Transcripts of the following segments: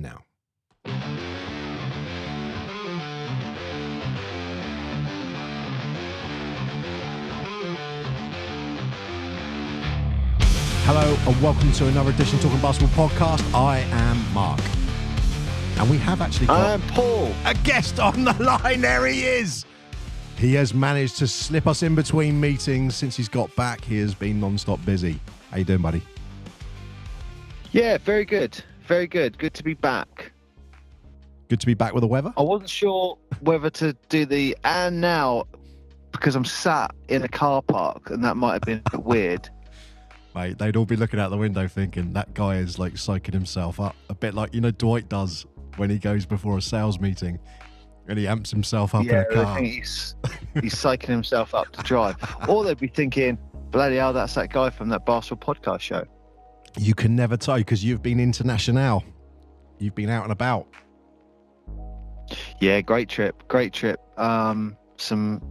now. Hello and welcome to another edition of Talking Basketball Podcast. I am Mark. And we have actually got I'm Paul. A guest on the line. There he is. He has managed to slip us in between meetings since he's got back. He has been non-stop busy. How you doing, buddy? Yeah, very good. Very good. Good to be back. Good to be back with the weather? I wasn't sure whether to do the and now because I'm sat in a car park and that might have been a bit weird. Mate, they'd all be looking out the window thinking that guy is like psyching himself up. A bit like, Dwight does when he goes before a sales meeting and he amps himself up in a car. I think he's psyching himself up to drive. Or they'd be thinking, bloody hell, that's that guy from that Basketball Podcast show. You can never tell because you've been international. You've been out and about. Yeah, great trip. Some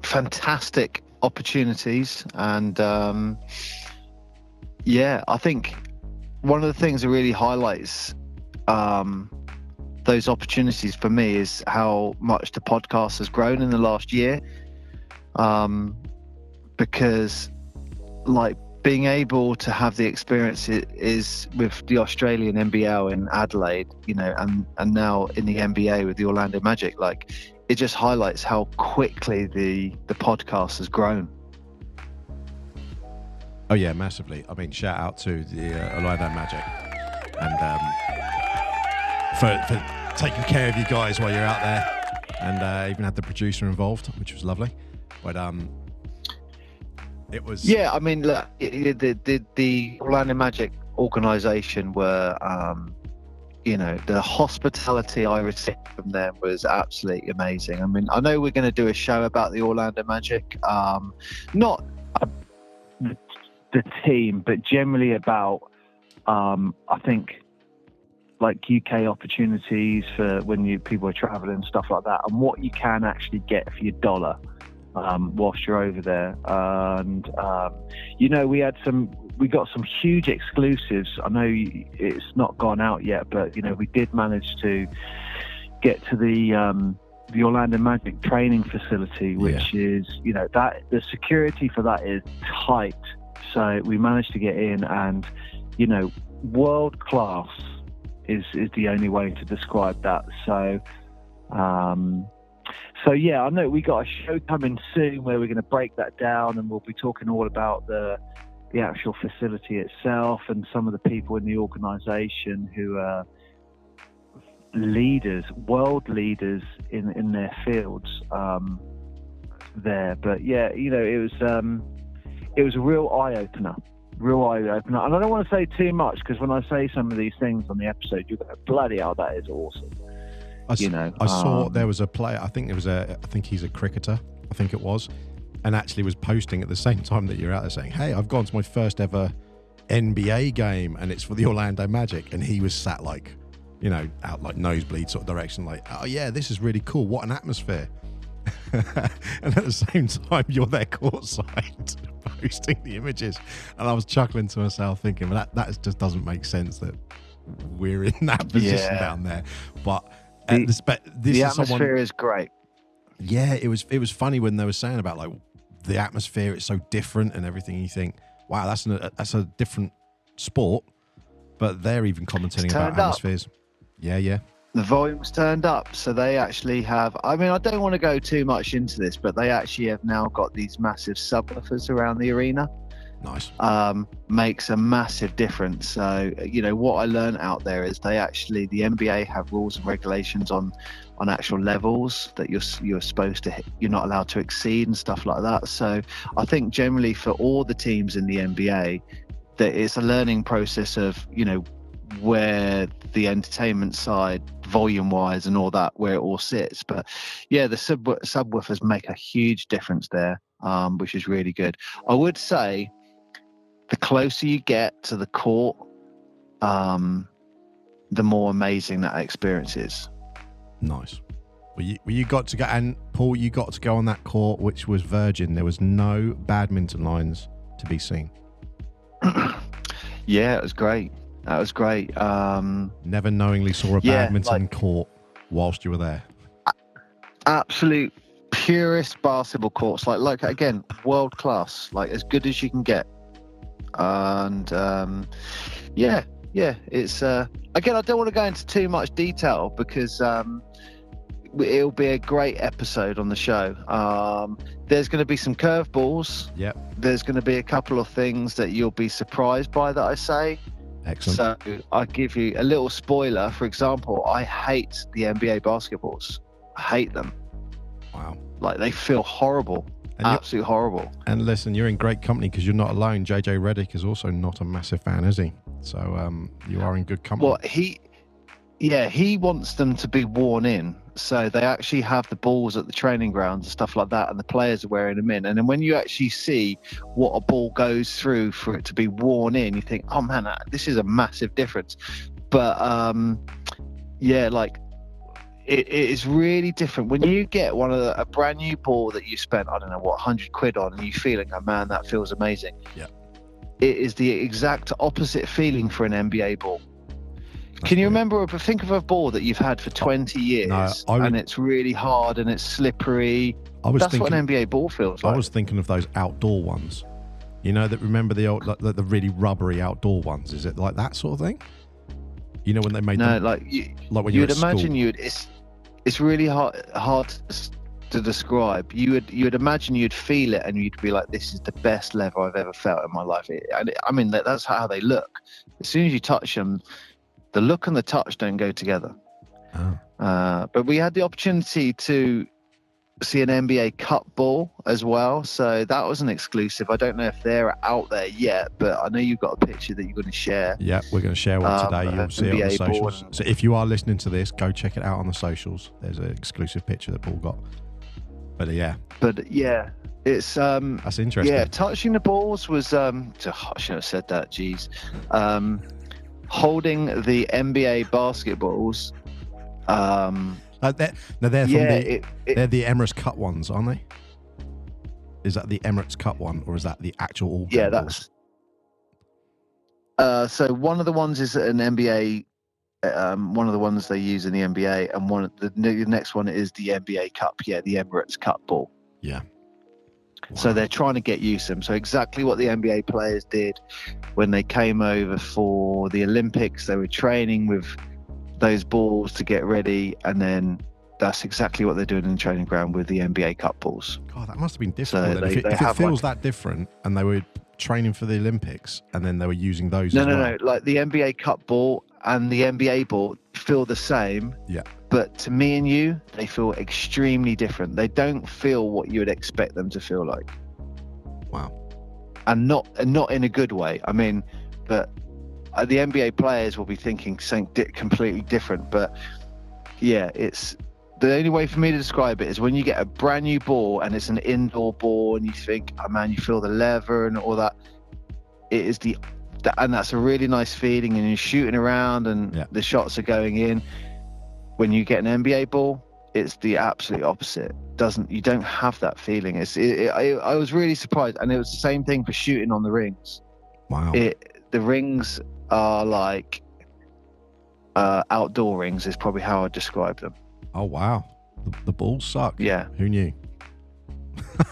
fantastic opportunities and I think one of the things that really highlights those opportunities for me is how much the podcast has grown in the last year, because like being able to have the experience is with the Australian NBL in Adelaide, and now in the NBA with the Orlando Magic, like it just highlights how quickly the podcast has grown. Oh yeah, massively. I mean, shout out to the Orlando Magic and for taking care of you guys while you're out there, and even had the producer involved, which was lovely. But it was. Yeah, I mean, look, the Orlando Magic organisation were, the hospitality I received from them was absolutely amazing. I mean, I know we're going to do a show about the Orlando Magic, not the team, but generally about, I think, like UK opportunities for when people are traveling and stuff like that, and what you can actually get for your dollar whilst you're over there. And we got some huge exclusives. I know it's not gone out yet, but we did manage to get to the Orlando Magic training facility, which is that the security for that is tight. So we managed to get in, and world class is the only way to describe that. So I know we got a show coming soon where we're going to break that down, and we'll be talking all about the actual facility itself and some of the people in the organisation who are world leaders in their fields there. But it was a real eye-opener. And I don't want to say too much, because when I say some of these things on the episode, you're going, bloody hell, that is awesome. I saw there was a player, I think he's a cricketer, I think it was, and actually was posting at the same time that you're out there saying, hey, I've gone to my first ever NBA game, and it's for the Orlando Magic. And he was sat like, out like nosebleed sort of direction, like, oh yeah, this is really cool. What an atmosphere. And at the same time, you're there courtside posting the images, and I was chuckling to myself thinking, well, that just doesn't make sense that we're in that position down there. But the atmosphere is great. Yeah, it was funny when they were saying about like the atmosphere. It's so different and everything. You think, wow, that's a different sport, but they're even commenting about atmospheres. Yeah. The volume's turned up, so they actually have, I mean, I don't want to go too much into this, but they actually have now got these massive subwoofers around the arena. Nice. Makes a massive difference. So, what I learned out there is the NBA have rules and regulations on actual levels that you're supposed to hit, you're not allowed to exceed and stuff like that. So I think generally for all the teams in the NBA, that it's a learning process of, where the entertainment side, volume wise and all that, where it all sits. But yeah, the subwoofers make a huge difference there, which is really good. I would say the closer you get to the court, the more amazing that experience is. Nice. Well, you got to go, and Paul, you got to go on that court, which was virgin. There was no badminton lines to be seen. Yeah, it was great. That was great. Never knowingly saw a badminton court whilst you were there. Absolute purest basketball courts, like again, world class, like as good as you can get. And it's again, I don't want to go into too much detail because it'll be a great episode on the show. There's going to be some curveballs. Yep. There's going to be a couple of things that you'll be surprised by that I say. Excellent. So I'll give you a little spoiler. For example, I hate the NBA basketballs. I hate them. Wow. Like, they feel horrible. Absolutely horrible. And listen, you're in great company because you're not alone. JJ Redick is also not a massive fan, is he? So you are in good company. Well, he wants them to be worn in. So they actually have the balls at the training grounds and stuff like that, and the players are wearing them in. And then when you actually see what a ball goes through for it to be worn in, you think, oh man, this is a massive difference. But it is really different when you get a brand new ball that you spent, I don't know what, 100 quid on, and you feeling, oh man, that feels amazing. Yeah. It is the exact opposite feeling for an NBA ball. That's Can you weird. remember, think of a ball that you've had for 20 years and it's really hard and it's slippery. That's what an NBA ball feels like. I was thinking of those outdoor ones. You know, that remember the old, like, the really rubbery outdoor ones? Is it like that sort of thing? You know, when they made them, like when you were would at imagine school. It's really hard to describe. You would imagine you'd feel it and you'd be like, this is the best leather I've ever felt in my life. I mean, that's how they look. As soon as you touch them, the look and the touch don't go together. Oh. But we had the opportunity to see an NBA Cup ball as well. So that was an exclusive. I don't know if they're out there yet, but I know you've got a picture that you're going to share. Yeah, we're going to share one today. You'll see it on the NBA socials. ball. So if you are listening to this, go check it out on the socials. There's an exclusive picture that Paul got. But yeah, it's that's interesting. Yeah, touching the balls was I shouldn't have said that. Geez, holding the NBA basketballs. They're the Emirates Cup ones, aren't they? Is that the Emirates Cup one, or is that the actual all? Yeah, that's. So one of the ones is an NBA. One of the ones they use in the NBA, and the next one is the NBA Cup. Yeah, the Emirates Cup ball. Yeah. Wow. So they're trying to get used to them. So exactly what the NBA players did when they came over for the Olympics, they were training with those balls to get ready, and then that's exactly what they're doing in the training ground with the NBA Cup balls. God, that must have been difficult. So if it feels that different, and they were training for the Olympics, and then they were using those. No. Like the NBA Cup ball and the NBA ball feel the same. Yeah. But to me and you, they feel extremely different. They don't feel what you would expect them to feel like. Wow. And not in a good way. I mean, but the NBA players will be thinking something completely different. But yeah, it's the only way for me to describe it is when you get a brand new ball and it's an indoor ball and you think, oh man, you feel the leather and all that. It is and that's a really nice feeling, and you're shooting around and the shots are going in. When you get an NBA ball, it's the absolute opposite. You don't have that feeling. I was really surprised, and it was the same thing for shooting on the rings. Wow. The rings are like outdoor rings is probably how I'd describe them. Oh wow, the balls suck. Yeah. Who knew?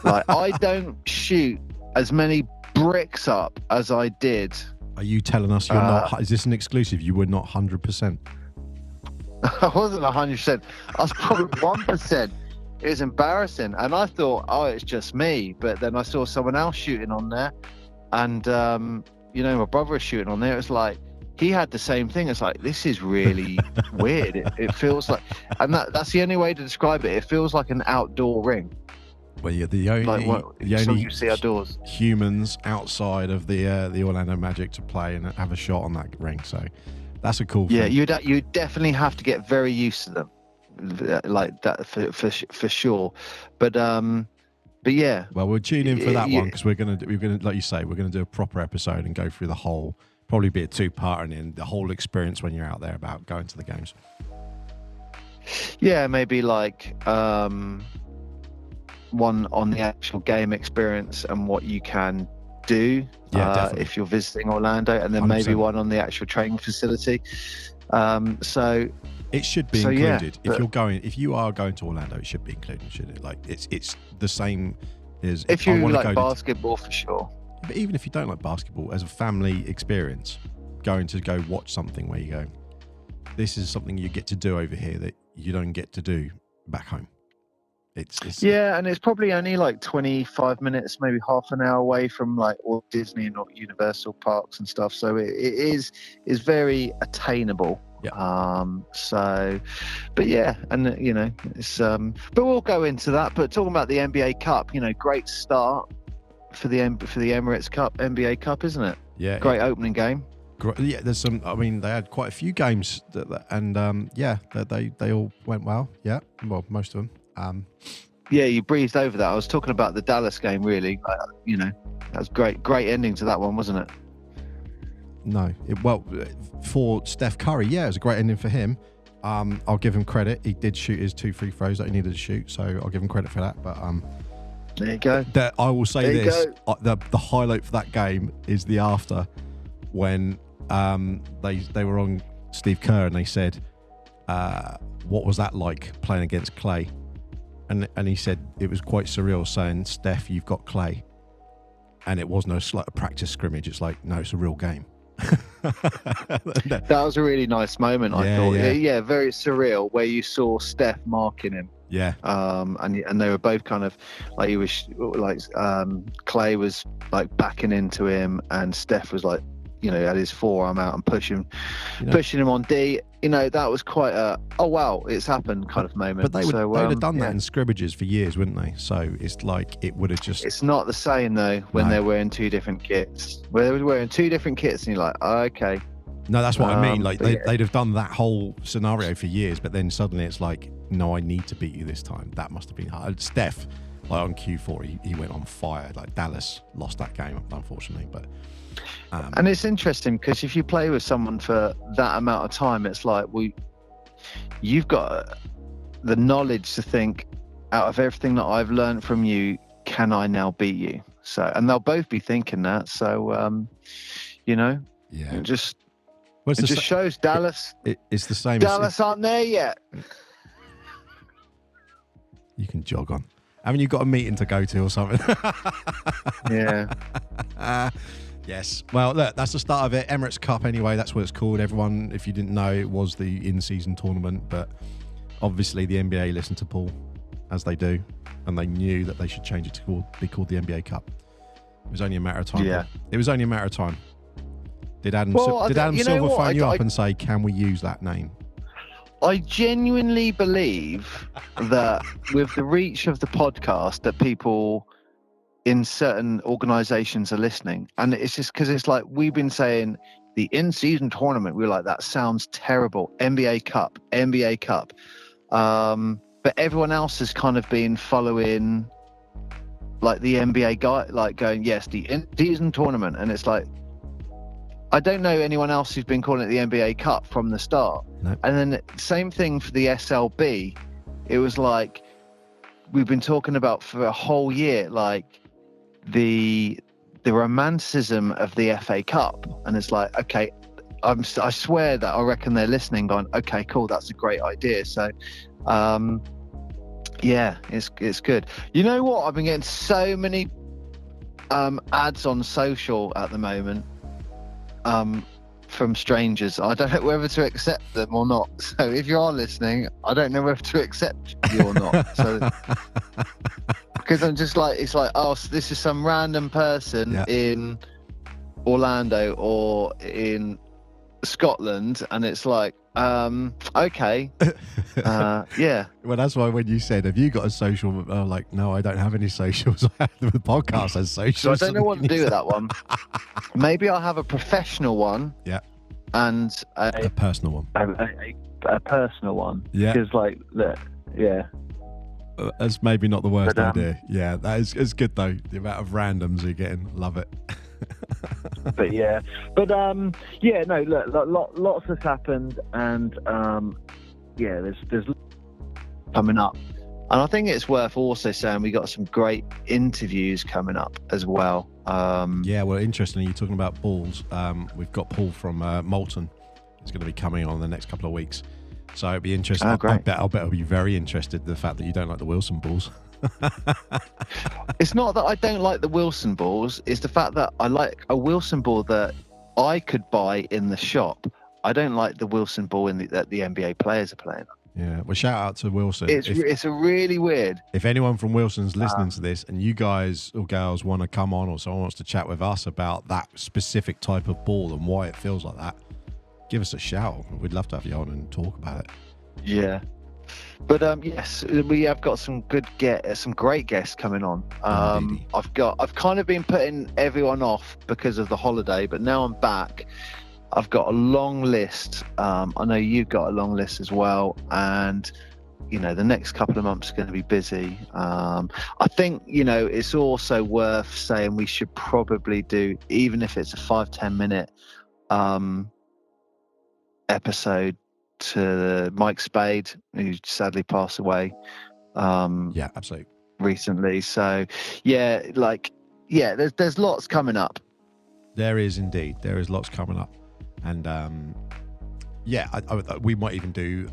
Like, I don't shoot as many bricks up as I did. Are you telling us you're not? Is this an exclusive? You were not 100%. I wasn't 100%. I was probably 1%. It was embarrassing, and I thought, oh, it's just me. But then I saw someone else shooting on there, and my brother was shooting on there. It was like he had the same thing. It's like, this is really weird. It feels like, and that's the only way to describe it. It feels like an outdoor ring. Well, you're the only you see outdoors humans outside of the Orlando Magic to play and have a shot on that ring. So that's a cool thing. Yeah, you'd definitely have to get very used to them, like that for sure. But yeah. Well, we'll tune in for that one, because we're gonna like you say, we're gonna do a proper episode and go through the whole, probably be a 2-parter in the whole experience when you're out there about going to the games. Yeah, maybe like one on the actual game experience and what you can do definitely. if you're visiting Orlando, and then 100%. Maybe one on the actual training facility. So it should be included. Yeah, if you are going to Orlando, it should be included, shouldn't it? Like it's the same as if you like basketball for sure. But even if you don't like basketball, as a family experience, going to go watch something where you go, this is something you get to do over here that you don't get to do back home. It's and it's probably only like 25 minutes, maybe half an hour away from like all Disney and Universal parks and stuff. So it is very attainable. Yeah. But yeah, and it's but we'll go into that. But talking about the NBA Cup, great start for the Emirates Cup, NBA Cup, isn't it? Yeah. Great opening game. Yeah, there's some. I mean, they had quite a few games, they all went well. Yeah, well, most of them. Yeah, you breezed over that. I was talking about the Dallas game, really. That was great ending to that one, wasn't it? No, for Steph Curry, yeah, it was a great ending for him. I'll give him credit. He did shoot his 2 free throws that he needed to shoot, so I'll give him credit for that. But there you go. I will say this: the highlight for that game is the after, when they were on Steve Kerr and they said, "What was that like playing against Clay?" And he said it was quite surreal, saying, "Steph, you've got Clay," and it wasn't a practice scrimmage. It's like, no, it's a real game. That was a really nice moment. I thought, yeah, very surreal, where you saw Steph marking him. Yeah. And they were both kind of like, he was like, Clay was like backing into him, and Steph was like, had his forearm out and pushing him on D. That was quite a, oh wow, it's happened kind of moment. But they would have done that in scrimmages for years, wouldn't they? So it's like it would have just. It's not the same though when they're wearing 2 different kits. Where they're wearing 2 different kits, and you're like, oh, okay. No, that's what I mean. Like they'd have done that whole scenario for years, but then suddenly it's like, no, I need to beat you this time. That must have been hard. Steph, like on Q4, he went on fire. Like Dallas lost that game, unfortunately, but. And it's interesting because if you play with someone for that amount of time, it's like you've got the knowledge to think, out of everything that I've learned from you, can I now beat you? So, and they'll both be thinking that. So, it just shows Dallas. It's the same. Dallas aren't there yet. You can jog on. Haven't you got a meeting to go to or something? Yeah. Yes. Well, look, that's the start of it. Emirates Cup, anyway, that's what it's called. Everyone, if you didn't know, it was the in-season tournament, but obviously the NBA listened to Paul, as they do, and they knew that they should change it to be called the NBA Cup. It was only a matter of time. Yeah. It was only a matter of time. Did Adam Silver phone you up and say, can we use that name? I genuinely believe that with the reach of the podcast, that people in certain organizations are listening, and it's just because it's like we've been saying the in-season tournament, we're like, that sounds terrible. NBA Cup, but everyone else has kind of been following like the NBA guy, like going, yes, the in-season tournament, and it's like, I don't know anyone else who's been calling it the NBA Cup from the start. No. And then same thing for the SLB. It was like we've been talking about for a whole year, like the romanticism of the FA Cup, and it's like, okay, I swear that I reckon they're listening, going, okay, cool, that's a great idea. So, yeah, it's good. You know what? I've been getting so many ads on social at the moment from strangers. I don't know whether to accept them or not. So if you are listening, I don't know whether to accept you or not. So. Because I'm just like, it's like, oh, so this is some random person in Orlando or in Scotland, and it's like, okay, yeah. Well, that's why when you said, have you got a social? I'm like, no, I don't have any socials. The podcast has socials. So I don't know what to do with that one. Maybe I'll have a professional one. Yeah. And a personal one. A personal one. Yeah. Because like, yeah. That's maybe not the worst idea. Yeah, that is good though. The amount of randoms you're getting, love it. But yeah, no, look, lots has happened, and there's coming up. And I think it's worth also saying we got some great interviews coming up as well. Yeah, well, interestingly, you're talking about balls. We've got Paul from Moulton. It's going to be coming on in the next couple of weeks. So it'd be interesting. Oh, great. I'll bet I'll be very interested in the fact that you don't like the Wilson balls. It's not that I don't like the Wilson balls. It's the fact that I like a Wilson ball that I could buy in the shop. I don't like the Wilson ball that the NBA players are playing. Yeah, well, shout out to Wilson. It's a really weird. If anyone from Wilson's listening to this and you guys or girls want to come on, or someone wants to chat with us about that specific type of ball and why it feels like that, give us a shout. We'd love to have you on and talk about it. Yeah. But yes, we have got some great guests coming on. I've kind of been putting everyone off because of the holiday, but now I'm back. I've got a long list. I know you've got a long list as well, and the next couple of months are going to be busy. I think it's also worth saying we should probably do, even if it's a 5-10 minute episode, to Mike Spade, who sadly passed away. Yeah, absolutely. Recently. So there's lots coming up. There is indeed. There is lots coming up. And we might even do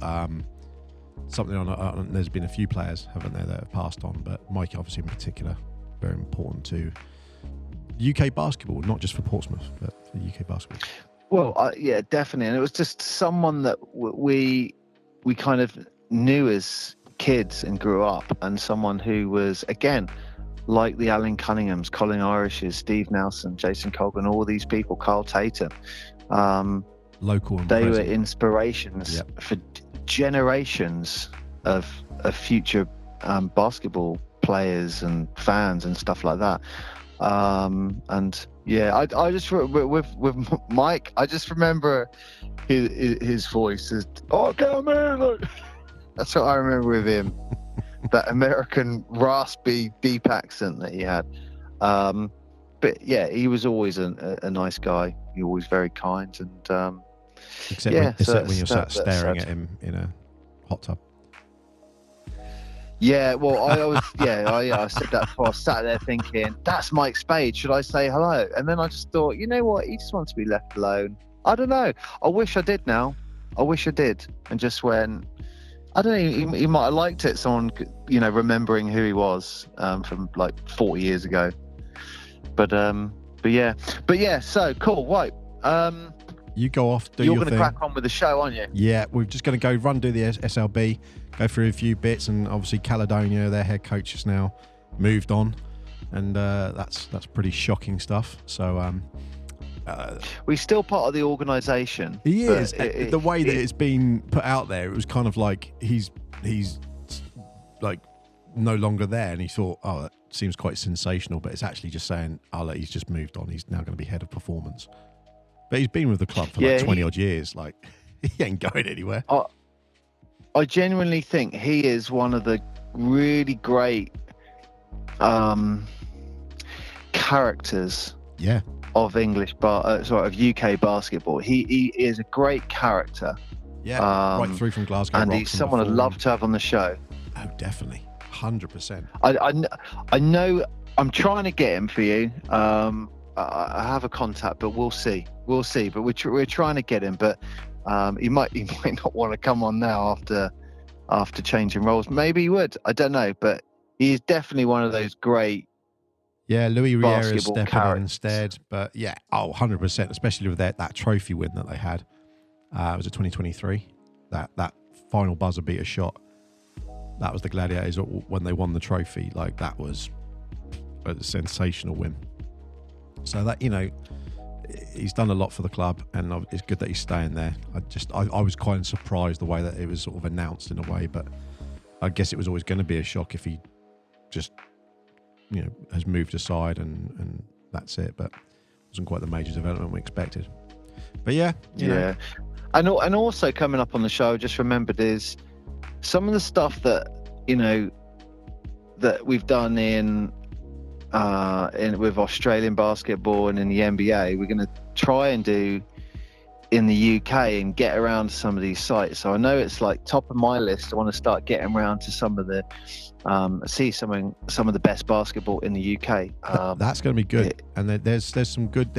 something on there's been a few players, haven't there, that have passed on, but Mike obviously in particular, very important to UK basketball, not just for Portsmouth, but for UK basketball. Well, yeah, definitely. And it was just someone that we kind of knew as kids and grew up, and someone who was, again, like the Alan Cunninghams, Colin Irishes, Steve Nelson, Jason Colgan, all these people, Carl Tatum. Local and they present. were inspirations for generations of future basketball players and fans and stuff like that. And yeah, I just with Mike, I just remember his voice is, "Oh, come here, look." That's what I remember with him. That American raspy, deep accent that he had. But yeah, he was always a nice guy. He was always very kind, and except when you're sat staring at him in a hot tub. Yeah, well, I said that before. I sat there thinking, that's Mike Spade. Should I say hello? And then I just thought, you know what? He just wants to be left alone. I don't know. I wish I did now. I wish I did. And just went, I don't know, he might have liked it. Someone, remembering who he was from like 40 years ago. But yeah. So cool. Right. You go off. You're going to crack on with the show, aren't you? Yeah, we're just going to go do the SLB, go through a few bits, and obviously Caledonia, their head coach, has now moved on, and that's pretty shocking stuff. So we're still part of the organisation. He is. The way that it's been put out there, it was kind of like he's like no longer there, and he thought, oh, that seems quite sensational, but it's actually just saying, oh, look, he's just moved on. He's now going to be head of performance. But he's been with the club for 20 odd years. Like, he ain't going anywhere. I genuinely think he is one of the really great characters of of UK basketball. He is a great character. Yeah, right through from Glasgow. And he's someone I'd love to have on the show. Oh, definitely. 100%. I know I'm trying to get him for you. I have a contact, but we'll see. But we're trying to get him, but he might not want to come on now after changing roles. Maybe he would. I don't know, but he's definitely one of those great. Yeah, Louis Riera's stepping in instead, but yeah, 100%. Especially with that trophy win that they had. It was a 2023. That final buzzer beater shot. That was the Gladiators when they won the trophy. Like, that was a sensational win. So that, he's done a lot for the club, and it's good that he's staying there. I was quite surprised the way that it was sort of announced in a way, but I guess it was always going to be a shock if he just, has moved aside and that's it. But it wasn't quite the major development we expected. But yeah, you know. And also coming up on the show, I just remembered is some of the stuff that that we've done in with Australian basketball and in the NBA. We're going to try and do in the UK and get around to some of these sites. So I know it's like top of my list. I want to start getting around to some of the see some of the best basketball in the UK. That's going to be good. And there's some good.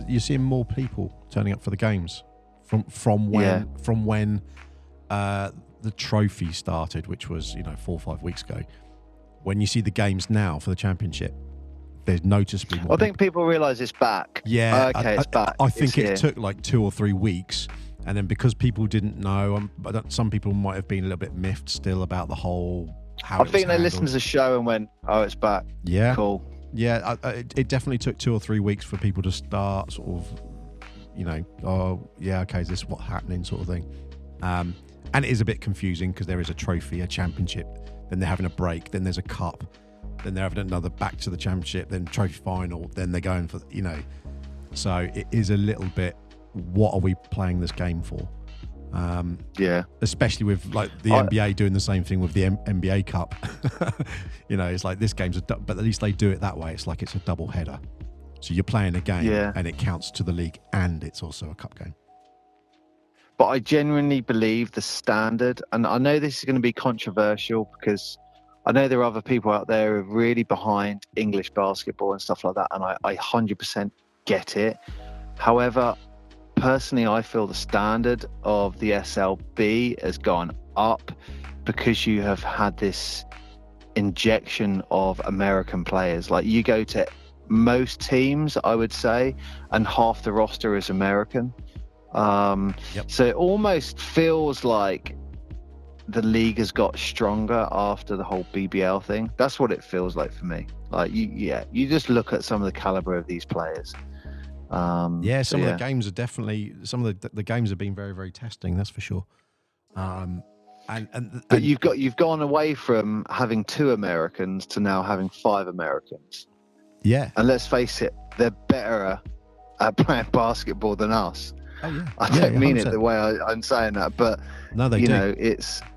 You're seeing more people turning up for the games from when the trophy started, which was 4 or 5 weeks ago. When you see the games now for the championship, there's noticeably more. I think people realise it's back. Yeah, it's back. I think it took like 2 or 3 weeks, and then because people didn't know, some people might have been a little bit miffed still about the whole. I think they listened to the show and went, "Oh, it's back." Yeah, cool. Yeah, it definitely took 2 or 3 weeks for people to start sort of, oh yeah, okay, is this what's happening, sort of thing. And it is a bit confusing because there is a trophy, a championship, then they're having a break, then there's a cup, then they're having another back to the championship, then trophy final, then they're going for, so it is a little bit, what are we playing this game for? Especially with like the NBA doing the same thing with the NBA Cup. It's like this game's but at least they do it that way. It's like it's a double header. So you're playing a game and it counts to the league and it's also a cup game. But I genuinely believe the standard, and I know this is going to be controversial because I know there are other people out there who are really behind English basketball and stuff like that, and I 100% get it. However, personally, I feel the standard of the SLB has gone up because you have had this injection of American players. Like you go to most teams, I would say, and half the roster is American. So it almost feels like the league has got stronger after the whole BBL thing. That's what it feels like for me. Like you just look at some of the caliber of these players. Some of the games are definitely, some of the games have been very, very testing, that's for sure. But you've gone away from having 2 Americans to now having 5 Americans. Yeah. And let's face it, they're better at playing basketball than us. Oh yeah. I don't mean it the way I'm saying that, but no, they do.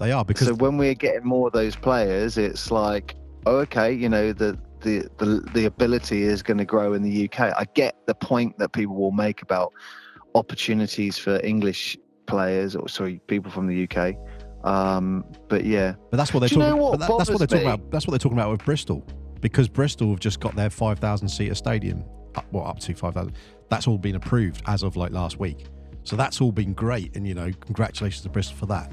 They are, because so when we're getting more of those players, it's like, oh, okay, the ability is going to grow in the UK. I get the point that people will make about opportunities for English players, people from the UK. But that's what they're talking about. That's what they're talking about. That's what they're talking about with Bristol, because Bristol have just got their 5,000 seater stadium, up to 5,000. That's all been approved as of like last week. So that's all been great, and congratulations to Bristol for that.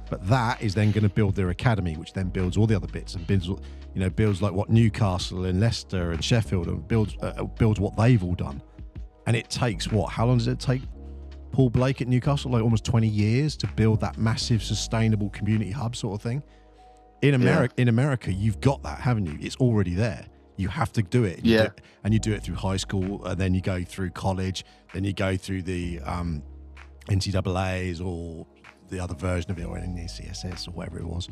But that is then going to build their academy, which then builds all the other bits and builds like what Newcastle and Leicester and Sheffield, and builds what they've all done. And it takes how long does it take Paul Blake at Newcastle? Like almost 20 years to build that massive sustainable community hub sort of thing. In America, you've got that, haven't you? It's already there. You have to do it. And you do it through high school, and then you go through college, then you go through the NCAAs or the other version of it, or NCSS or whatever it was.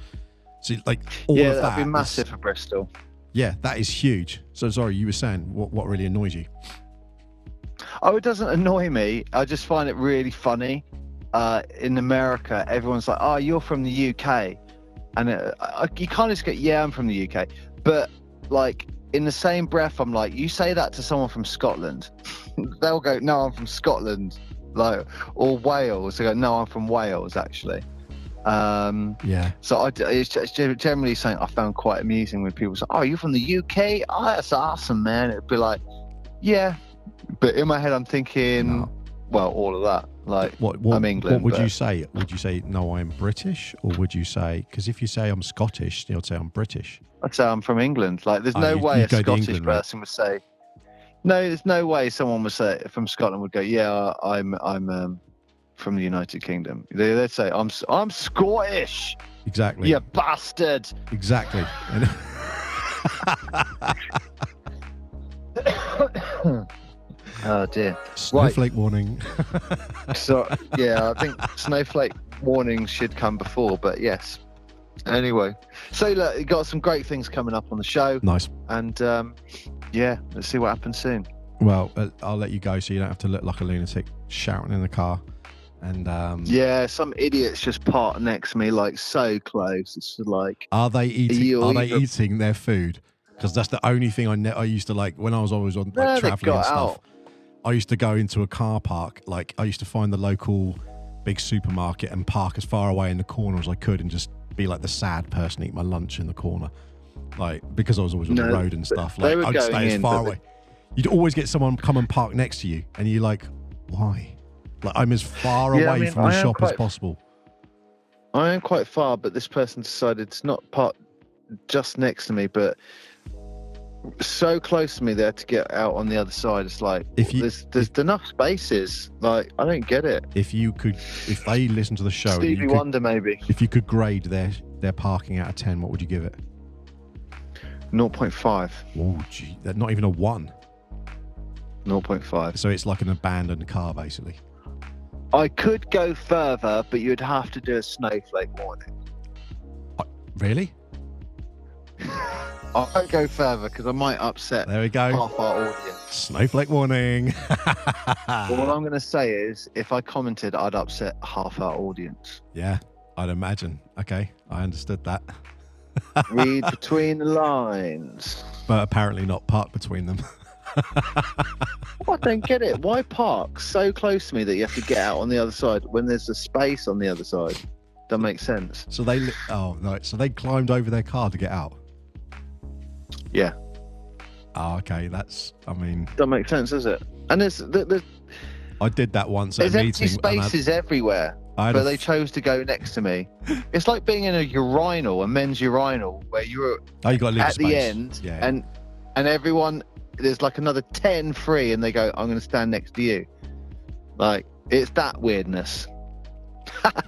So like all of that. That'd be massive for Bristol. Yeah, that is huge. So sorry, you were saying what really annoys you? Oh, it doesn't annoy me. I just find it really funny. In America, everyone's like, "Oh, you're from the UK," and you kind of just go, "Yeah, I'm from the UK," but like in the same breath, I'm like, you say that to someone from Scotland, they'll go, "No, I'm from Scotland." Like, or Wales, they go, "No, I'm from Wales, actually." So it's generally something I found quite amusing when people say, "Oh, you're from the UK? Oh, that's awesome, man." It'd be like, yeah, but in my head I'm thinking, well, all of that. Like, I'm England. What would you say? Would you say, "No, I'm British," or would you say, because if you say I'm Scottish, you'll say I'm British? I'd say I'm from England. Like, there's no way a Scottish person would say. No, there's no way someone would say from Scotland would go, "Yeah, I'm from the United Kingdom." They'd say, "I'm Scottish." Exactly. You bastard. Exactly. Oh dear. Snowflake warning. So I think snowflake warnings should come before, but yes. Anyway, so look, you got some great things coming up on the show. Nice. And let's see what happens soon. Well, I'll let you go so you don't have to look like a lunatic shouting in the car. And some idiots just parked next to me, like so close. It's like, are they eating their food? Because that's the only thing I used to like when I was always on like traveling and stuff. I used to go into a car park. Like, I used to find the local big supermarket and park as far away in the corner as I could and just be like the sad person, eat my lunch in the corner. Like, because I was always on the road and stuff. Like, I'd stay as far away. You'd always get someone come and park next to you, and you're like, why? Like, I'm as far away from the shop as possible. I am quite far, but this person decided to not park just next to me, but so close to me there to get out on the other side. It's like, there's enough spaces. Like, I don't get it. If they listen to the show, Stevie Wonder maybe. If you could grade their parking out of 10, what would you give it? 0.5. Oh, gee, not even a 1. 0.5. So it's like an abandoned car, basically. I could go further, but you'd have to do a snowflake warning. Really? I won't go further because I might upset there we go. Half our audience. Snowflake warning. Well, what I'm going to say is, if I commented, I'd upset half our audience. Yeah, I'd imagine. Okay, I understood that. Read between the lines. But apparently not park between them. I don't get it. Why park so close to me that you have to get out on the other side when there's a space on the other side? Doesn't make sense. So they climbed over their car to get out. Yeah. Oh, okay. Doesn't make sense, does it? And there's I did that once at a meeting. There's empty spaces everywhere, but they chose to go next to me. It's like being in a men's urinal, where you're you got to leave at space. the end, and everyone, there's like another 10 free, and they go, I'm going to stand next to you. Like, it's that weirdness.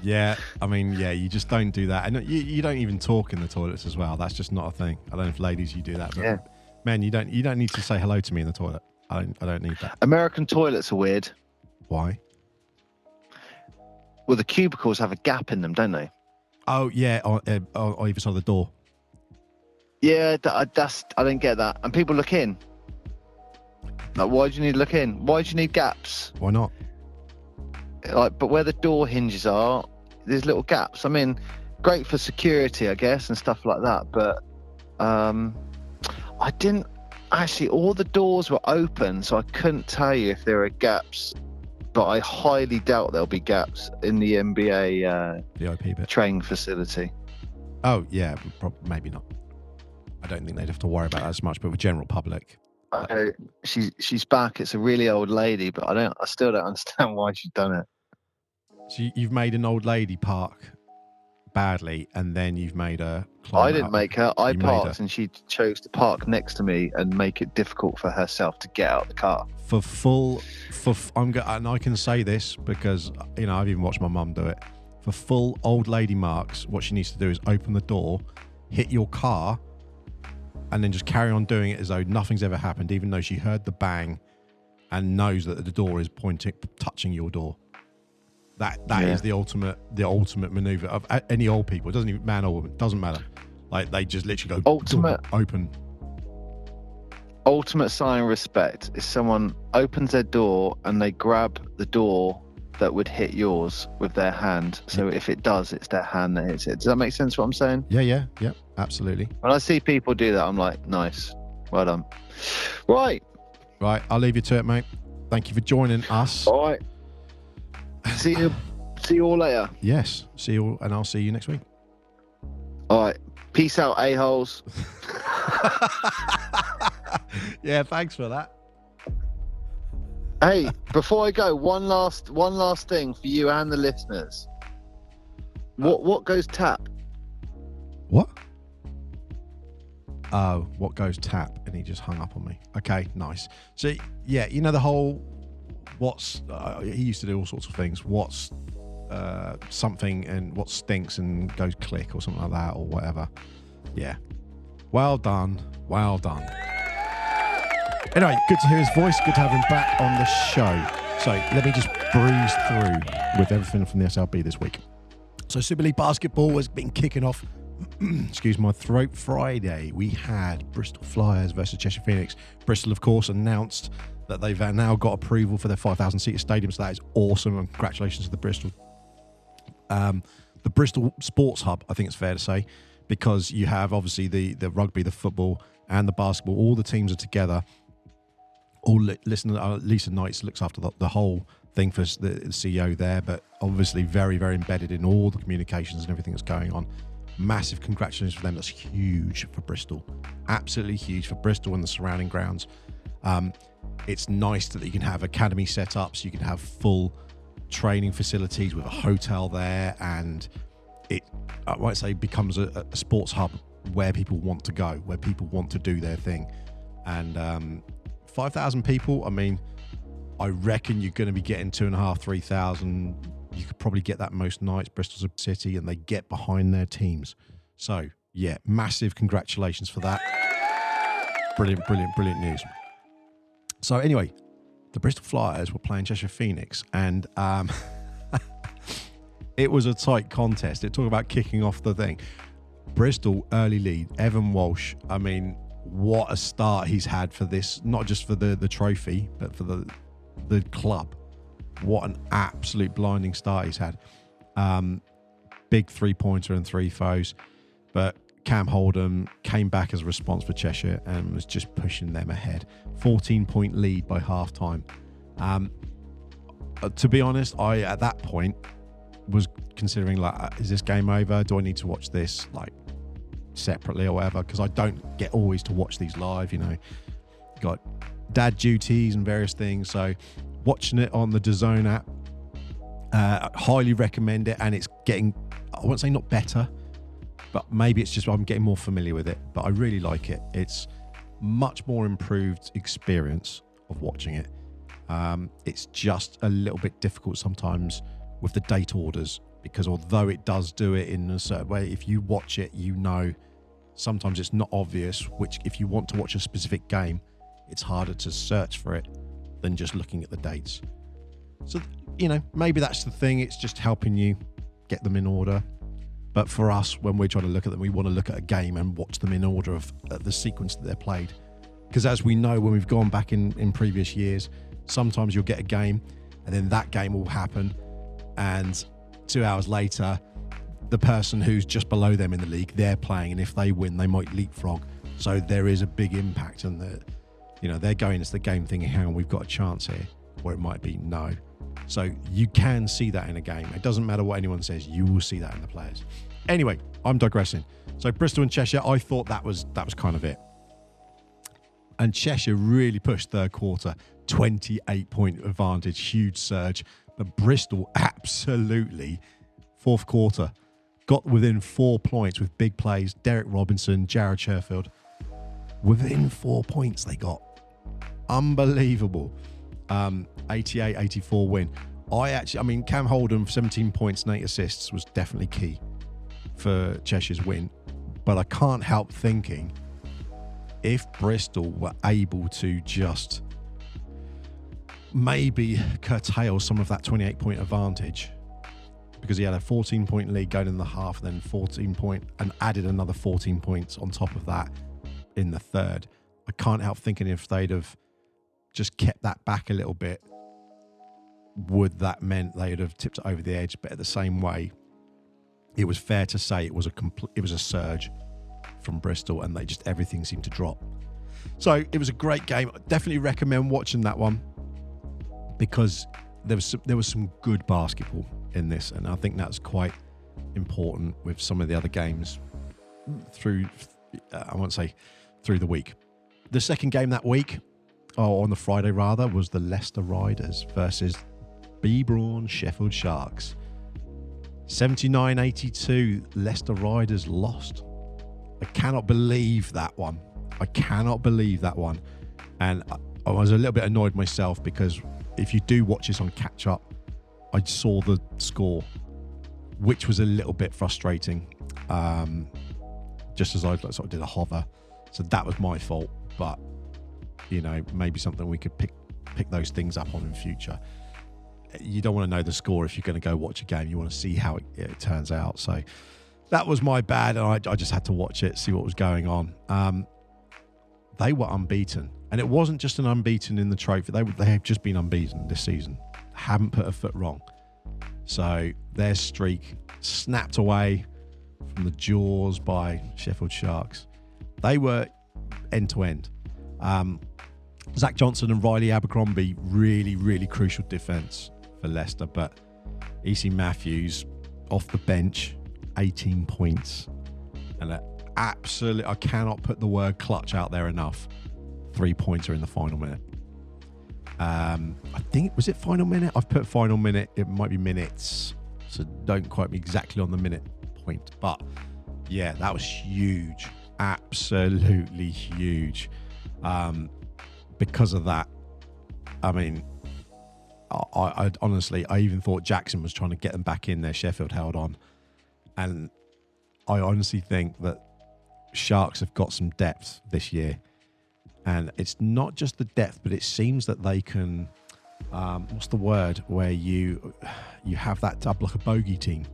Yeah, you just don't do that. And you don't even talk in the toilets as well. That's just not a thing. I don't know if ladies, you do that, but men, you don't need to say hello to me in the toilet. I don't need that. American toilets are weird. Why? Well, the cubicles have a gap in them, don't they? Oh yeah, on either side of the door. Yeah, I don't get that. And people look in. Like, why do you need to look in? Why do you need gaps? Why not? Like, but where the door hinges are, there's little gaps. I mean, great for security, I guess, and stuff like that. But I didn't actually. All the doors were open, so I couldn't tell you if there are gaps. But I highly doubt there'll be gaps in the NBA VIP bit training facility. Oh yeah, maybe not. I don't think they'd have to worry about that as much. But with general public, she's back. It's a really old lady, but I still don't understand why she's done it. So you've made an old lady park badly, and then you've made her climb I didn't make her. I parked, her. and she chose to park next to me and make it difficult for herself to get out of the car. And I can say this because I've even watched my mum do it. For full old lady marks, what she needs to do is open the door, hit your car, and then just carry on doing it as though nothing's ever happened, even though she heard the bang and knows that the door is touching your door. That is the ultimate maneuver of any old people. It doesn't even, man or woman, doesn't matter. Like, they just literally go open. Ultimate sign of respect is someone opens their door and they grab the door that would hit yours with their hand. So if it does, it's their hand that hits it. Does that make sense what I'm saying? Yeah, absolutely. When I see people do that, I'm like, nice. Well done. Right, I'll leave you to it, mate. Thank you for joining us. All right. See you all later. Yes. See you all, and I'll see you next week. All right. Peace out, a-holes. Yeah, thanks for that. Hey, before I go, one last thing for you and the listeners. What goes tap? What? Oh, what goes tap? And he just hung up on me. Okay, nice. So yeah, the whole he used to do all sorts of things. What's something and what stinks and goes click or something like that or whatever. Yeah. Well done. Anyway, good to hear his voice. Good to have him back on the show. So let me just breeze through with everything from the SLB this week. So Super League basketball has been kicking off. Excuse my throat. Friday, we had Bristol Flyers versus Cheshire Phoenix. Bristol, of course, announced that they've now got approval for their 5,000-seater stadium. So that is awesome. And congratulations to the Bristol. The Bristol Sports Hub, I think it's fair to say, because you have obviously the rugby, the football, and the basketball. All the teams are together listen, Lisa Knights looks after the whole thing for the CEO there, but obviously very, very embedded in all the communications and everything that's going on. Massive congratulations for them. That's huge for Bristol. Absolutely huge for Bristol and the surrounding grounds. It's nice that you can have academy setups, you can have full training facilities with a hotel there, and it, I might say, becomes a sports hub where people want to go, where people want to do their thing. And 5,000 people, I mean, I reckon you're going to be getting 2,500, 3,000. You could probably get that most nights. Bristol's a city and they get behind their teams. So, yeah, massive congratulations for that. Brilliant, brilliant, brilliant news. So, anyway, the Bristol Flyers were playing Cheshire Phoenix, and it was a tight contest. It talked about kicking off the thing. Bristol, early lead. Evan Walsh, I mean, what a start he's had for this, not just for the trophy, but for the club. What an absolute blinding start he's had. Big 3-pointer and 3 foes. But Cam Holdham came back as a response for Cheshire and was just pushing them ahead. 14-point lead by halftime. To be honest, I, at that point, was considering, like, is this game over? Do I need to watch this, like, separately or whatever? Because I don't get always to watch these live, you know. Got dad duties and various things. So watching it on the DAZN app, highly recommend it. And it's getting, I won't say not better, but maybe it's just I'm getting more familiar with it. But I really like it. It's much more improved experience of watching it. It's just a little bit difficult sometimes with the date orders, because although it does do it in a certain way, if you watch it, you know, sometimes it's not obvious, which if you want to watch a specific game, it's harder to search for it than just looking at the dates. So, you know, maybe that's the thing. It's just helping you get them in order. But for us, when we're trying to look at them, we want to look at a game and watch them in order of the sequence that they're played. Because as we know, when we've gone back in previous years, sometimes you'll get a game and then that game will happen. And 2 hours later, the person who's just below them in the league, they're playing. And if they win, they might leapfrog. So there is a big impact. And, you know, they're going into the game thinking, hang on, we've got a chance here. Or it might be no. So you can see that in a game. It doesn't matter what anyone says. You will see that in the players. Anyway, I'm digressing. So Bristol and Cheshire, I thought that was kind of it. And Cheshire really pushed third quarter, 28-point advantage, huge surge. But Bristol absolutely, fourth quarter, got within 4 points with big plays. Derek Robinson, Jared Sherfield. Within 4 points they got. Unbelievable. 88-84 win. I mean, Cam Holdham, 17 points and 8 assists was definitely key for Cheshire's win. But I can't help thinking, if Bristol were able to just maybe curtail some of that 28-point advantage, because he had a 14-point lead going in the half, then 14-point, and added another 14 points on top of that in the third. I can't help thinking if they'd have just kept that back a little bit, would that meant they'd have tipped it over the edge? But at the same way, it was fair to say it was a surge from Bristol, and everything seemed to drop. So it was a great game. I definitely recommend watching that one, because there was some good basketball in this, and I think that's quite important with some of the other games through the week. The second game that week, on the Friday rather, was the Leicester Riders versus Beebrawn Sheffield Sharks. 79-82, Leicester Riders lost. I cannot believe that one. And I was a little bit annoyed myself, because if you do watch this on catch up, I saw the score, which was a little bit frustrating. Just as I sort of did a hover. So that was my fault. But, you know, maybe something we could pick those things up on in future. You don't want to know the score if you're going to go watch a game. You want to see how it turns out. So that was my bad, and I just had to watch it, see what was going on. They were unbeaten, and it wasn't just an unbeaten in the trophy. They have just been unbeaten this season. Haven't put a foot wrong. So their streak snapped away from the jaws by Sheffield Sharks. They were end to end. Zach Johnson and Riley Abercrombie, really, really crucial defence for Leicester. But E.C. Matthews, off the bench, 18 points. And absolutely, I cannot put the word clutch out there enough. 3-pointer in the final minute. I think, was it final minute? I've put final minute. It might be minutes. So don't quote me exactly on the minute point. But yeah, that was huge. Absolutely huge. Because of that, I mean, I honestly, I even thought Jackson was trying to get them back in there. Sheffield held on. And I honestly think that Sharks have got some depth this year. And it's not just the depth, but it seems that they can, what's the word, where you have that like a bogey team.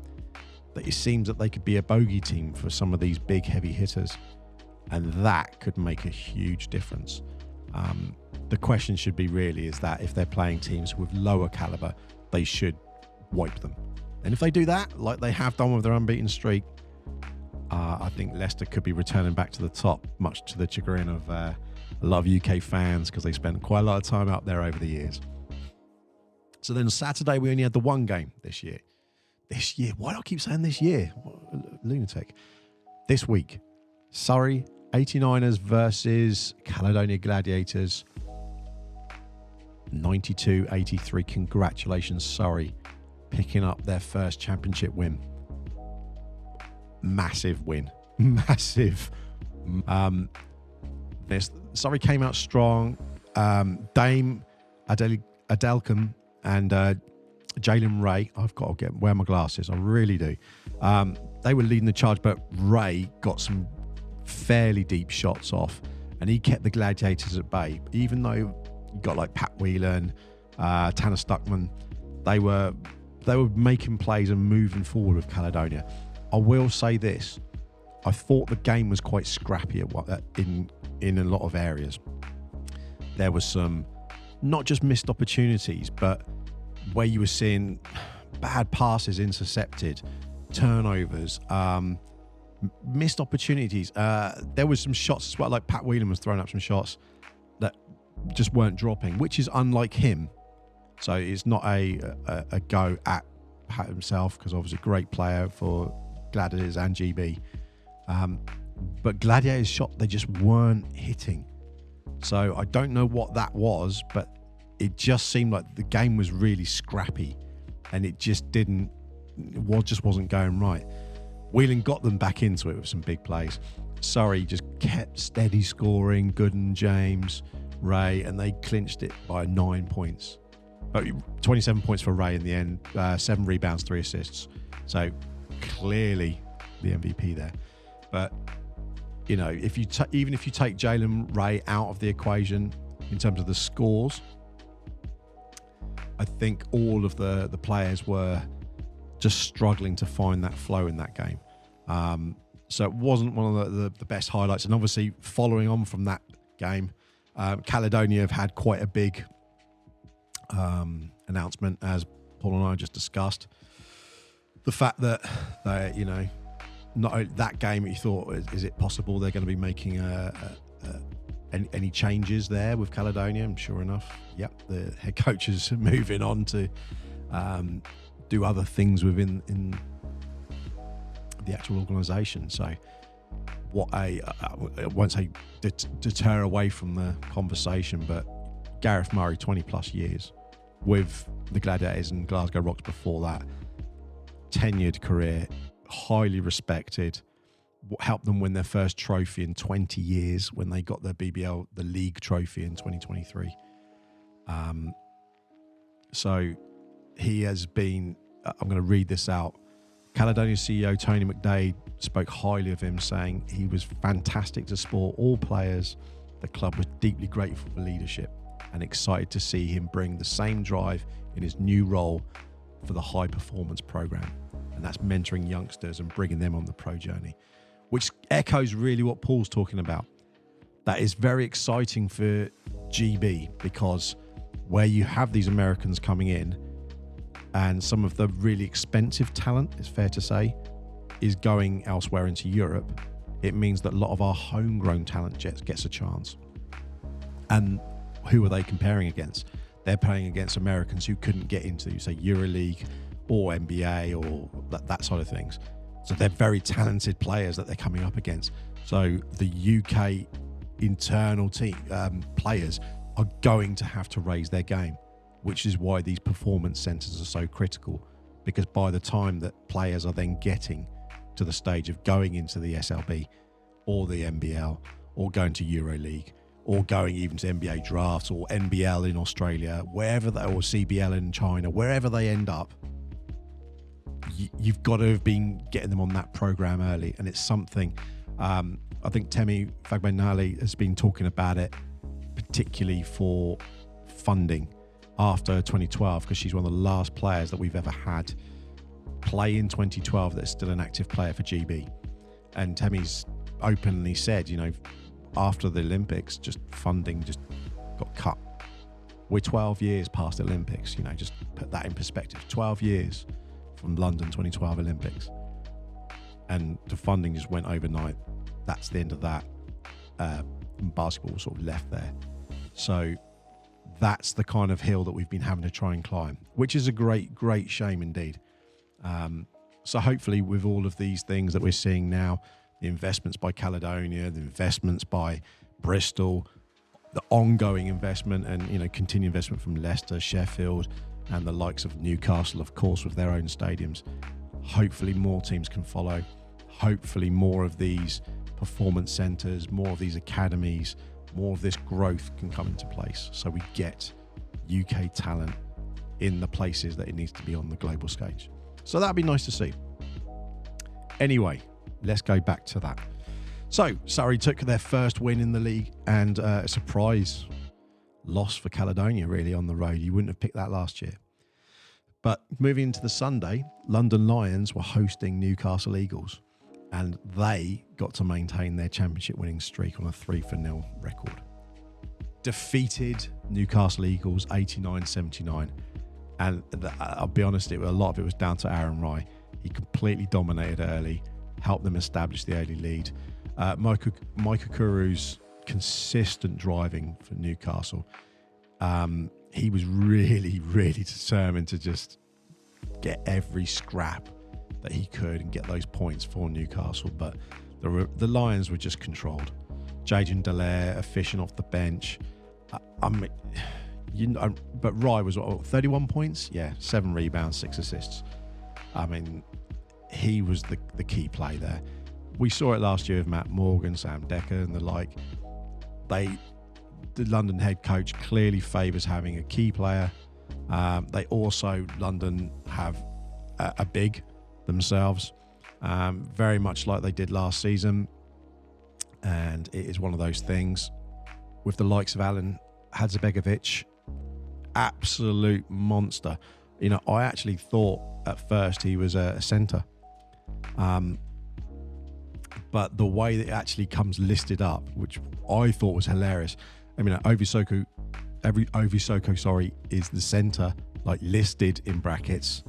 That it seems that they could be a bogey team for some of these big heavy hitters. And that could make a huge difference. The question should be really is that if they're playing teams with lower caliber, they should wipe them. And if they do that, like they have done with their unbeaten streak, I think Leicester could be returning back to the top, much to the chagrin of a lot of UK fans because they spent quite a lot of time out there over the years. So then Saturday, we only had the one game this year. This year? Why do I keep saying this year? Lunatic. This week, Surrey 89ers versus Caledonia Gladiators. 92-83. Congratulations, Surrey, picking up their first championship win. Massive win. Massive. Surrey came out strong. Dame Adelkin and Jalen Ray. I've got to wear my glasses. I really do. They were leading the charge, but Ray got some fairly deep shots off, and he kept the Gladiators at bay. Even though you got like Pat Whelan, Tanner Stuckman, they were making plays and moving forward with Caledonia. I will say this: I thought the game was quite scrappy in a lot of areas. There was some not just missed opportunities, but where you were seeing bad passes intercepted, turnovers, missed opportunities. There was some shots as well, like Pat Whelan was throwing up some shots that just weren't dropping, which is unlike him. So it's not a go at Pat himself, because obviously great player for Gladiators and GB. But Gladiators shot, they just weren't hitting. So I don't know what that was, but it just seemed like the game was really scrappy, and it just wasn't going right. Whelan got them back into it with some big plays. Surrey just kept steady scoring. Gooden, James, Ray, and they clinched it by 9 points. 27 points for Ray in the end, 7 rebounds, 3 assists. So clearly the MVP there. But you know, even if you take Jalen Ray out of the equation in terms of the scores, I think all of the players were just struggling to find that flow in that game. So it wasn't one of the best highlights. And obviously, following on from that game, Caledonia have had quite a big announcement, as Paul and I just discussed. The fact that they, you know, not that game, you thought, is it possible they're going to be making any changes there with Caledonia? And sure enough, yep, the head coach is moving on to do other things within the actual organisation. So what I won't say deter away from the conversation, but Gareth Murray, 20 plus years with the Gladiators and Glasgow Rocks before that, tenured career, highly respected, helped them win their first trophy in 20 years when they got their BBL, the league trophy in 2023. So he has been, I'm going to read this out. Caledonia CEO Tony McDade spoke highly of him, saying he was fantastic to support all players. The club was deeply grateful for leadership and excited to see him bring the same drive in his new role for the high performance program. And that's mentoring youngsters and bringing them on the pro journey, which echoes really what Paul's talking about. That is very exciting for GB, because where you have these Americans coming in and some of the really expensive talent, it's fair to say, is going elsewhere into Europe, it means that a lot of our homegrown talent gets a chance. And who are they comparing against? They're playing against Americans who couldn't get into, say, EuroLeague or NBA or that side of things. So they're very talented players that they're coming up against. So the UK internal team players are going to have to raise their game, which is why these performance centres are so critical, because by the time that players are then getting to the stage of going into the SLB or the NBL or going to EuroLeague or going even to NBA drafts or NBL in Australia, wherever they, or CBL in China, wherever they end up, you've got to have been getting them on that program early. And it's something, I think Temi Fagbenali has been talking about it, particularly for funding after 2012, because she's one of the last players that we've ever had play in 2012 that's still an active player for GB. And Temi's openly said, you know, after the Olympics, just funding just got cut. We're 12 years past the Olympics, you know, just put that in perspective. 12 years from London 2012 Olympics. And the funding just went overnight. That's the end of that. Basketball sort of left there. So that's the kind of hill that we've been having to try and climb, which is a great, great shame indeed. So hopefully with all of these things that we're seeing now, the investments by Caledonia, the investments by Bristol, the ongoing investment and, you know, continued investment from Leicester, Sheffield, and the likes of Newcastle, of course, with their own stadiums. Hopefully more teams can follow. Hopefully more of these performance centres, more of these academies, more of this growth can come into place, so we get UK talent in the places that it needs to be on the global stage. So that'd be nice to see. Anyway, let's go back to that. So Surrey took their first win in the league, and a surprise loss for Caledonia really on the road. You wouldn't have picked that last year. But moving into the Sunday, London Lions were hosting Newcastle Eagles, and they got to maintain their championship winning streak on a 3-0 record. Defeated Newcastle Eagles 89-79. And I'll be honest, a lot of it was down to Aaron Rai. He completely dominated early, helped them establish the early lead. Micah Kuru's consistent driving for Newcastle. He was really, really determined to just get every scrap that he could and get those points for Newcastle. But the Lions were just controlled. Jaden Dallaire, efficient off the bench. But Rai was 31 points? Yeah, 7 rebounds, 6 assists. I mean, he was the key play there. We saw it last year with Matt Morgan, Sam Decker and the like. The London head coach clearly favours having a key player. They also, London, have a big themselves, very much like they did last season. And it is one of those things with the likes of Alan Hadzabegovic, absolute monster. You know, I actually thought at first he was a centre. But the way that it actually comes listed up, which I thought was hilarious. I mean, Ovisoko, is the centre, like listed in brackets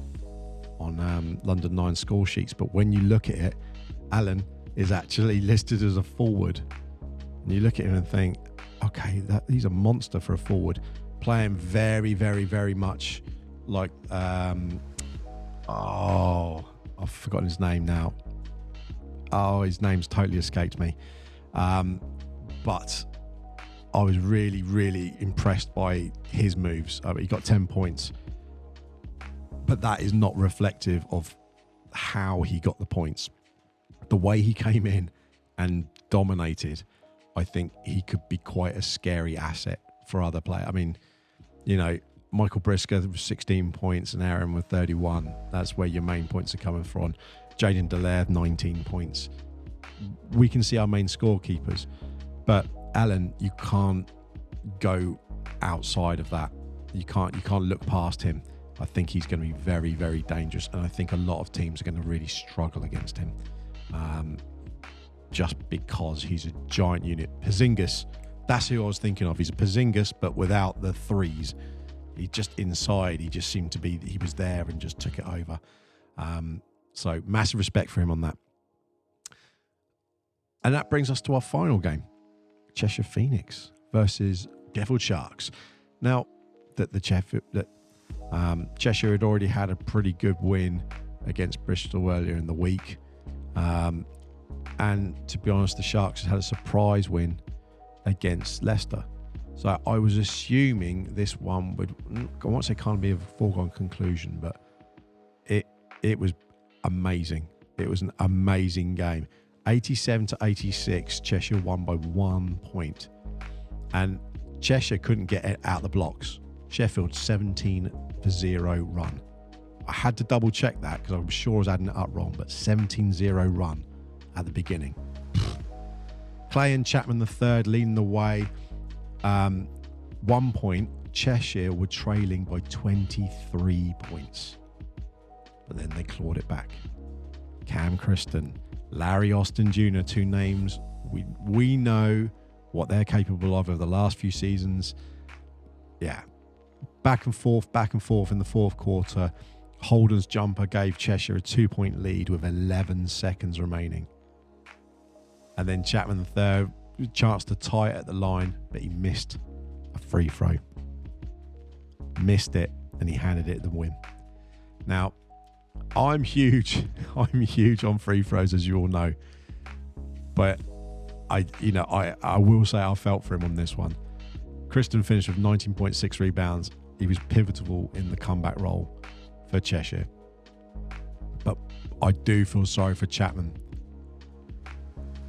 on London 9 score sheets. But when you look at it, Alan is actually listed as a forward. And you look at him and think, okay, he's a monster for a forward, playing very, very, very much like, I've forgotten his name now. Oh, his name's totally escaped me. But I was really, really impressed by his moves. He got 10 points. But that is not reflective of how he got the points. The way he came in and dominated, I think he could be quite a scary asset for other players. I mean, you know, Michael Brisker with 16 points and Aaron with 31. That's where your main points are coming from. Jaden Dallaire, 19 points. We can see our main scorekeepers. But Alan, you can't go outside of that. You can't look past him. I think he's going to be very, very dangerous. And I think a lot of teams are going to really struggle against him. Just because he's a giant unit. Porzingis, that's who I was thinking of. He's a Porzingis, but without the threes. He just inside, he just seemed to be, he was there and just took it over. So massive respect for him on that. And that brings us to our final game. Cheshire Phoenix versus Sheffield Sharks. Now, Cheshire had already had a pretty good win against Bristol earlier in the week. And to be honest, the Sharks had a surprise win against Leicester. So I was assuming this one would, I won't say can't be a foregone conclusion, but it was amazing. It was an amazing game. 87-86, Cheshire won by 1 point. And Cheshire couldn't get out the blocks. Sheffield 17-0 run. I had to double check that because I was sure I was adding it up wrong, but 17-0 run at the beginning. Clay and Chapman the third leading the way. 1 point. Cheshire were trailing by 23 points. But then they clawed it back. Cam Christon, Larry Austin Jr., two names we know what they're capable of over the last few seasons. Yeah. Back and forth in the fourth quarter. Holden's jumper gave Cheshire a 2-point lead with 11 seconds remaining. And then Chapman the third, chance to tie it at the line, but he missed a free throw. Missed it, and he handed it the win. Now, I'm huge on free throws, as you all know. But I will say I felt for him on this one. Christon finished with 19.6 rebounds. He was pivotal in the comeback role for Cheshire. But I do feel sorry for Chapman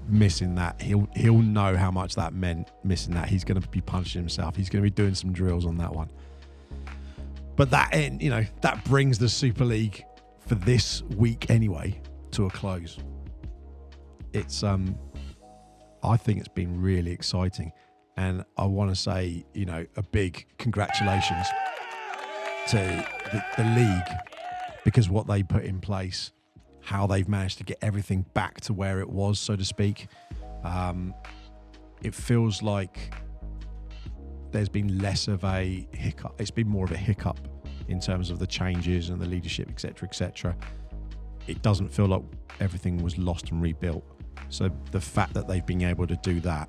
missing that. He'll know how much that meant, missing that. He's going to be punishing himself. He's going to be doing some drills on that one. But that brings the Super League for this week anyway to a close. It's I think it's been really exciting, and I want to say a big congratulations to the league, because what they put in place, how they've managed to get everything back to where it was, so to speak. It feels like there's been less of a hiccup. It's been more of a hiccup in terms of the changes and the leadership, etc., etc. It doesn't feel like everything was lost and rebuilt. So the fact that they've been able to do that,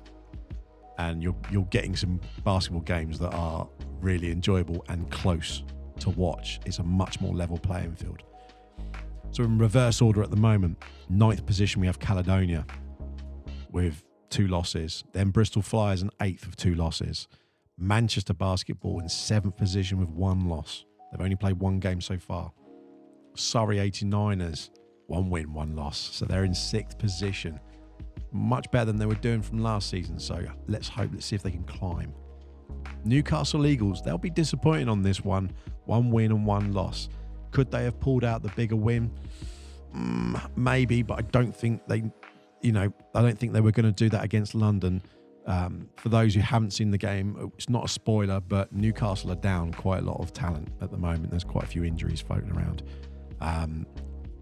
and you're getting some basketball games that are really enjoyable and close to watch. It's a much more level playing field. So in reverse order at the moment, 9th position we have Caledonia with 2 losses. Then Bristol Flyers in 8th with 2 losses. Manchester Basketball in 7th position with 1 loss. They've only played 1 game so far. Surrey 89ers, 1 win, 1 loss. So they're in 6th position. Much better than they were doing from last season. So let's see if they can climb. Newcastle Eagles, they'll be disappointing on this one. 1 win and 1 loss. Could they have pulled out the bigger win? Maybe, but I don't think they were going to do that against London. For those who haven't seen the game, it's not a spoiler, but Newcastle are down quite a lot of talent at the moment. There's quite a few injuries floating around.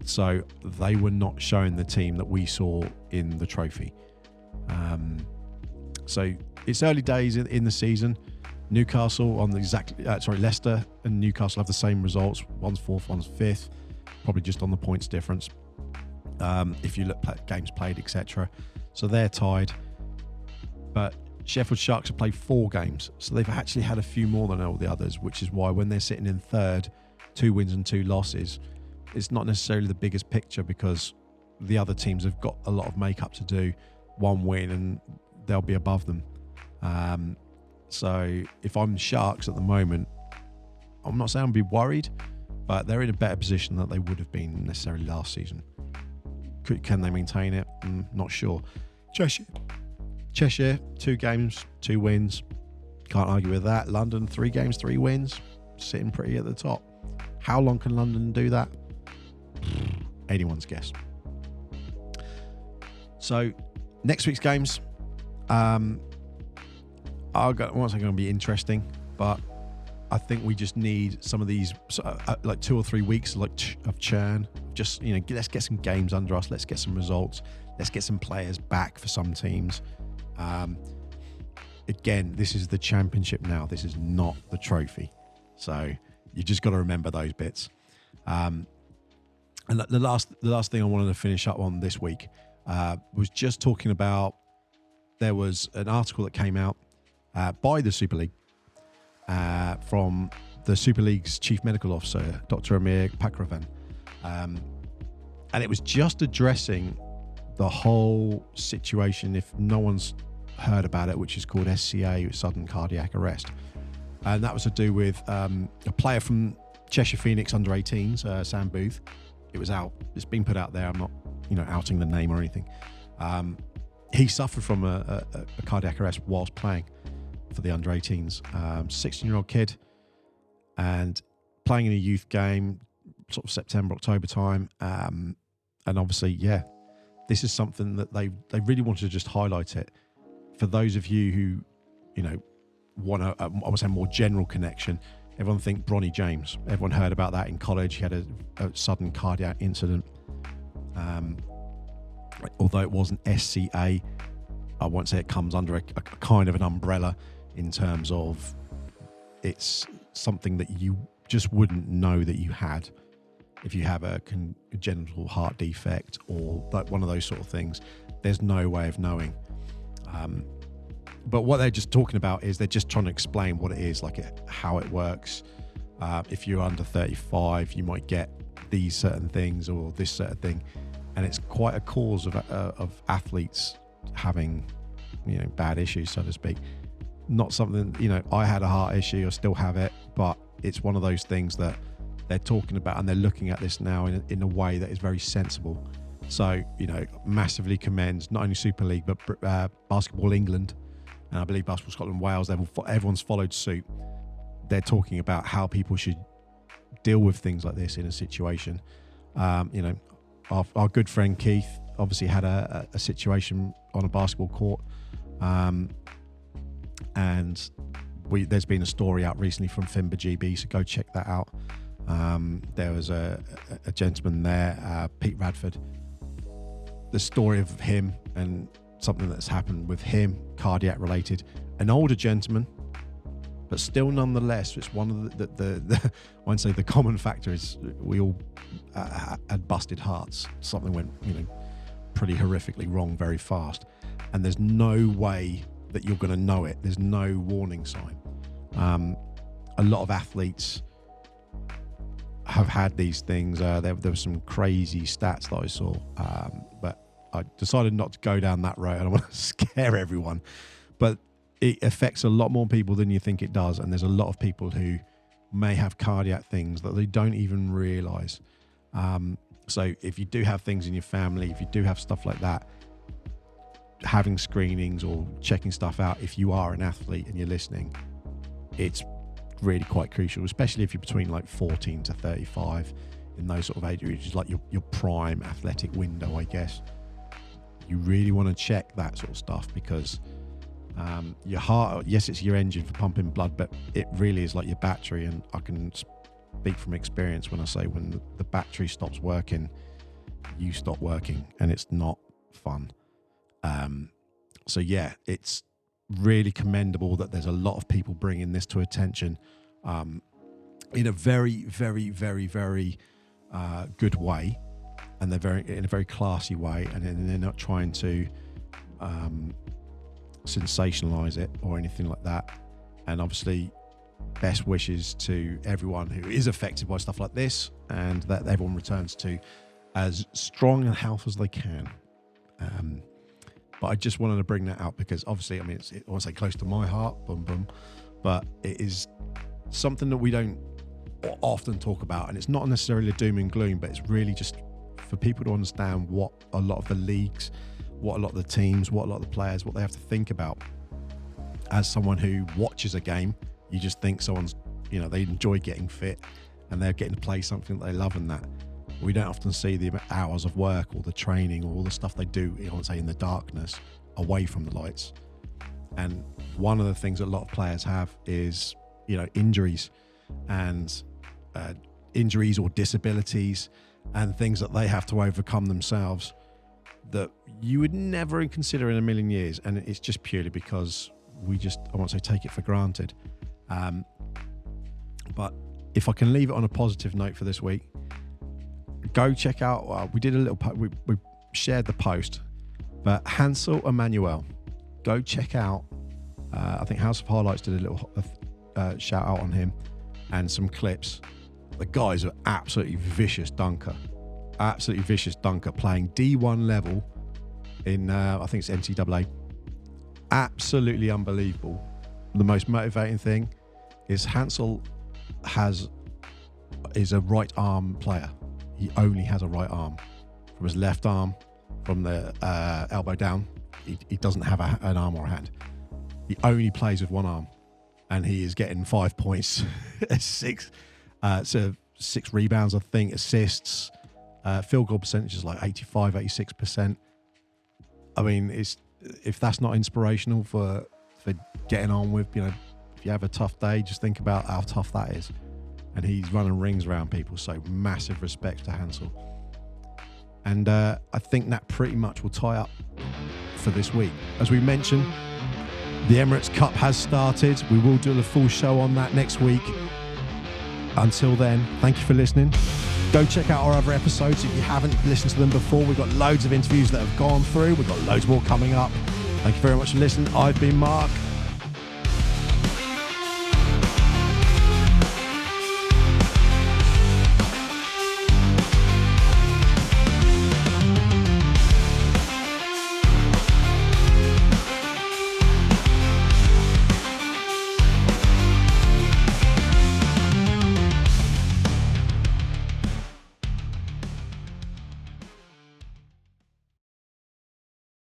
So they were not showing the team that we saw in the trophy. So it's early days in the season. Newcastle Leicester and Newcastle have the same results. One's 4th, one's 5th, probably just on the points difference. If you look at games played, etc. So they're tied. But Sheffield Sharks have played 4 games, so they've actually had a few more than all the others, which is why when they're sitting in 3rd, 2 wins and 2 losses, it's not necessarily the biggest picture, because the other teams have got a lot of makeup to do. 1 win and they'll be above them. So if I'm Sharks at the moment, I'm not saying I'll be worried, but they're in a better position than they would have been necessarily last season. Can they maintain it? Not sure. Cheshire, 2 games, 2 wins. Can't argue with that. London, 3 games, 3 wins. Sitting pretty at the top. How long can London do that? Anyone's guess. So, next week's games, I won't say going to be interesting, but I think we just need some of these, like 2 or 3 weeks of churn. Just, let's get some games under us. Let's get some results. Let's get some players back for some teams. Again, this is the championship now. This is not the trophy. So you just got to remember those bits. And the last thing I wanted to finish up on this week was just talking about, there was an article that came out by the Super League from the Super League's Chief Medical Officer, Dr. Amir Pakravan. And it was just addressing the whole situation, if no one's heard about it, which is called SCA, sudden cardiac arrest. And that was to do with a player from Cheshire Phoenix under 18s, Sam Booth. It's been put out there. I'm not, outing the name or anything. He suffered from a cardiac arrest whilst playing for the under 18s. 16-year-old kid, and playing in a youth game, sort of September, October time. And obviously, this is something that they really wanted to just highlight it for those of you who, want a, I would say, more general connection. Everyone think Bronny James. Everyone heard about that in college. He had a sudden cardiac incident. Although it wasn't SCA, I won't say it comes under a kind of an umbrella in terms of it's something that you just wouldn't know that you had if you have a congenital heart defect or like one of those sort of things. There's no way of knowing. But what they're just talking about is they're just trying to explain what it is, like how it works. If you're under 35, you might get these certain things or this certain thing. And it's quite a cause of athletes having, bad issues, so to speak. Not something, I had a heart issue, I still have it, but it's one of those things that they're talking about and they're looking at this now in a way that is very sensible. So, massively commends not only Super League, but Basketball England, and I believe Basketball Scotland and Wales, everyone's followed suit. They're talking about how people should deal with things like this in a situation. Our good friend Keith obviously had a situation on a basketball court, and there's been a story out recently from FIBA GB, so go check that out. There was a gentleman there, Pete Radford. The story of him and something that's happened with him, cardiac related, an older gentleman, but still nonetheless, it's one of the I won't say the common factor is we all had busted hearts. Something went, pretty horrifically wrong very fast. And there's no way that you're going to know it. There's no warning sign. A lot of athletes have had these things. There were some crazy stats that I saw, but I decided not to go down that road. I don't want to scare everyone, but it affects a lot more people than you think it does. And there's a lot of people who may have cardiac things that they don't even realize. So if you do have things in your family, if you do have stuff like that, having screenings or checking stuff out, if you are an athlete and you're listening, it's really quite crucial, especially if you're between like 14 to 35 in those sort of age ranges, like your prime athletic window, I guess. You really want to check that sort of stuff because your heart, yes, it's your engine for pumping blood, but it really is like your battery. And I can speak from experience when I say when the battery stops working, you stop working, and it's not fun. So yeah, it's really commendable that there's a lot of people bringing this to attention in a very, very, very, very good way, and they're in a very classy way, and they're not trying to sensationalize it or anything like that. And obviously, best wishes to everyone who is affected by stuff like this, and that everyone returns to as strong and healthy as they can. But I just wanted to bring that out because obviously, I want to say close to my heart, but it is something that we don't often talk about, and it's not necessarily doom and gloom, but it's really just for people to understand what a lot of the leagues, what a lot of the teams, what a lot of the players, what they have to think about. As someone who watches a game, you just think someone's, they enjoy getting fit and they're getting to play something that they love, and that we don't often see the hours of work or the training or all the stuff they do, I want to say, in the darkness away from the lights. And one of the things that a lot of players have is, injuries and injuries or disabilities and things that they have to overcome themselves that you would never consider in a million years. And it's just purely because we just, I won't say take it for granted. But if I can leave it on a positive note for this week, go check out, we did a little, we shared the post, but Hansel Emmanuel, go check out I think House of Highlights did a little shout out on him and some clips. The guy's an absolutely vicious dunker. Absolutely vicious dunker, playing D1 level in, I think it's NCAA. Absolutely unbelievable. The most motivating thing is Hansel is a right arm player. He only has a right arm. From his left arm, from the elbow down, he doesn't have an arm or a hand. He only plays with one arm, and he is getting 5 points, six rebounds, I think, assists. Field goal percentage is like 85, 86%. I mean, if that's not inspirational for getting on with, if you have a tough day, just think about how tough that is. And he's running rings around people, so massive respect to Hansel. And I think that pretty much will tie up for this week. As we mentioned, the Emirates Cup has started. We will do a full show on that next week. Until then, thank you for listening. Go check out our other episodes if you haven't listened to them before. We've got loads of interviews that have gone through. We've got loads more coming up. Thank you very much for listening. I've been Mark.